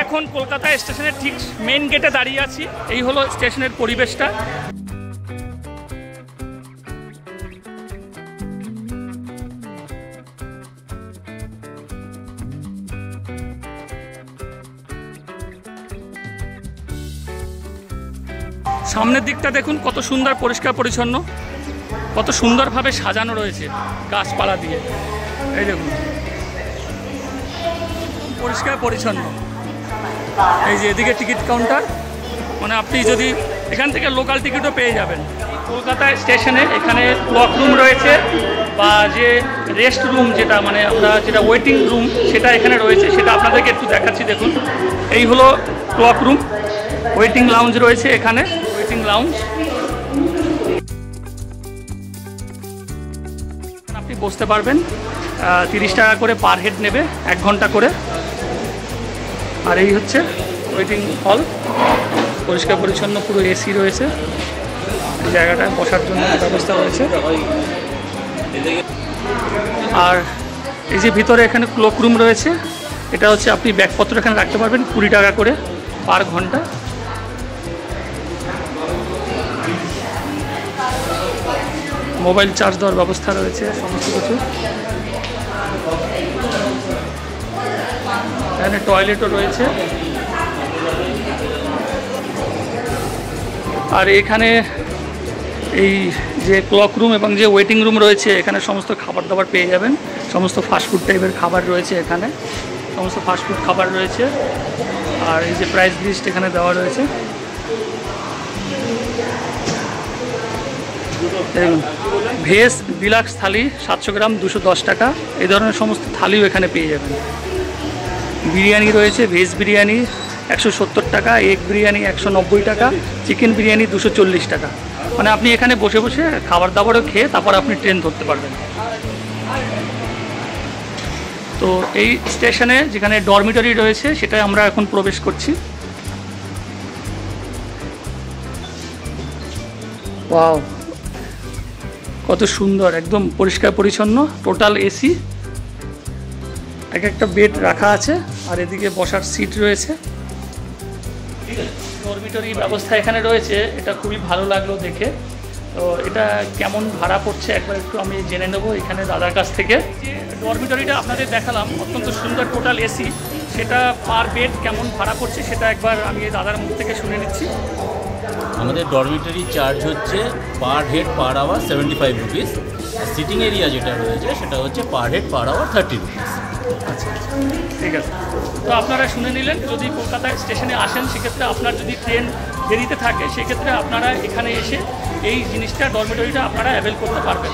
এখন কলকাতা স্টেশনের ঠিক মেইন গেটে দাঁড়িয়ে আছি। এই হলো স্টেশনের পরিবেশটা। সামনের দিকটা দেখুন কত সুন্দর পরিষ্কার পরিচ্ছন্ন, কত সুন্দরভাবে সাজানো রয়েছে গাছপালা দিয়ে। এই দেখুন পরিষ্কার পরিচ্ছন্ন। এই যে এদিকে টিকিট কাউন্টার, মানে আপনি যদি এখান থেকে লোকাল টিকিটও পেয়ে যাবেন। কলকাতা স্টেশনে এখানে ক্লক রুম রয়েছে, বা যে রেস্ট রুম যেটা মানে আমরা যেটা ওয়েটিং রুম সেটা এখানে রয়েছে, সেটা আপনাদেরকে একটু দেখাচ্ছি। দেখুন এই হলো ক্লক রুম, ওয়েটিং লাউঞ্জ রয়েছে এখানে, ওয়েটিং লাউঞ্জ। আপনি বসতে পারবেন, 30 টাকা করে পার হেড নেবে, 1 ঘন্টা করে। আর এই হচ্ছে ওয়েটিং হল, পরিষ্কার পরিচ্ছন্ন, পুরো এসি রয়েছে। এই জায়গাটায় বসার জন্য ব্যবস্থা রয়েছে। আর এই যে ভিতরে এখানে ক্লক রুম রয়েছে, এটা হচ্ছে আপনি ব্যাগপত্র এখানে রাখতে পারবেন 20 টাকা করে পার ঘন্টা। মোবাইল চার্জ দেওয়ার ব্যবস্থা রয়েছে, সমস্ত কিছু। এখানে টয়লেটও রয়েছে। আর এখানে এই যে ক্লক রুম এবং যে ওয়েটিং রুম রয়েছে, এখানে সমস্ত খাবার দাবার পেয়ে যাবেন। সমস্ত ফাস্টফুড টাইপের খাবার রয়েছে এখানে, সমস্ত ফাস্টফুড খাবার রয়েছে। আর এই যে প্রাইস লিস্ট এখানে দেওয়া রয়েছে। দেখুন ভেজ ডিলাক্স থালি 700 গ্রাম 210 টাকা, এই ধরনের সমস্ত থালিও এখানে পেয়ে যাবেন। বিরিয়ানি রয়েছে, ভেজ বিরিয়ানি 170 টাকা, এগ বিরিয়ানি 190 টাকা, চিকেন বিরিয়ানি 240 টাকা। মানে আপনি এখানে বসে বসে খাবার দাবারও খেয়ে তারপর আপনি ট্রেন ধরতে পারবেন। তো এই স্টেশনে যেখানে ডরমিটরি রয়েছে সেটাই আমরা এখন প্রবেশ করছি। ওয়াও, কত সুন্দর, একদম পরিষ্কার পরিচ্ছন্ন, টোটাল এসি। এক একটা বেড রাখা আছে, আর এদিকে বসার সিট রয়েছে। ডরমিটরি ব্যবস্থা এখানে রয়েছে, এটা খুবই ভালো লাগলো দেখে। তো এটা কেমন ভাড়া পড়ছে একবার একটু আমি জেনে নেবো এখানে দাদার কাছ থেকে। যে ডরমিটরিটা আপনাদের দেখালাম অত্যন্ত সুন্দর, টোটাল এসি, সেটা পার বেড কেমন ভাড়া পড়ছে সেটা একবার আমি দাদার মুখ থেকে শুনে নিচ্ছি। আমাদের ডরমিটরি চার্জ হচ্ছে per head per hour 75 rupees. আর সিটিং এরিয়া যেটা রয়েছে সেটা হচ্ছে per head per hour 30 rupees. আচ্ছা ঠিক আছে। তো আপনারা শুনে নিলেন, যদি কলকাতা স্টেশনে আসেন সেক্ষেত্রে আপনার যদি ট্রেন দেরিতে থাকে সেক্ষেত্রে আপনারা এখানে এসে এই জিনিসটা ডরমিটরিটা আপনারা অ্যাভেল করতে পারবেন।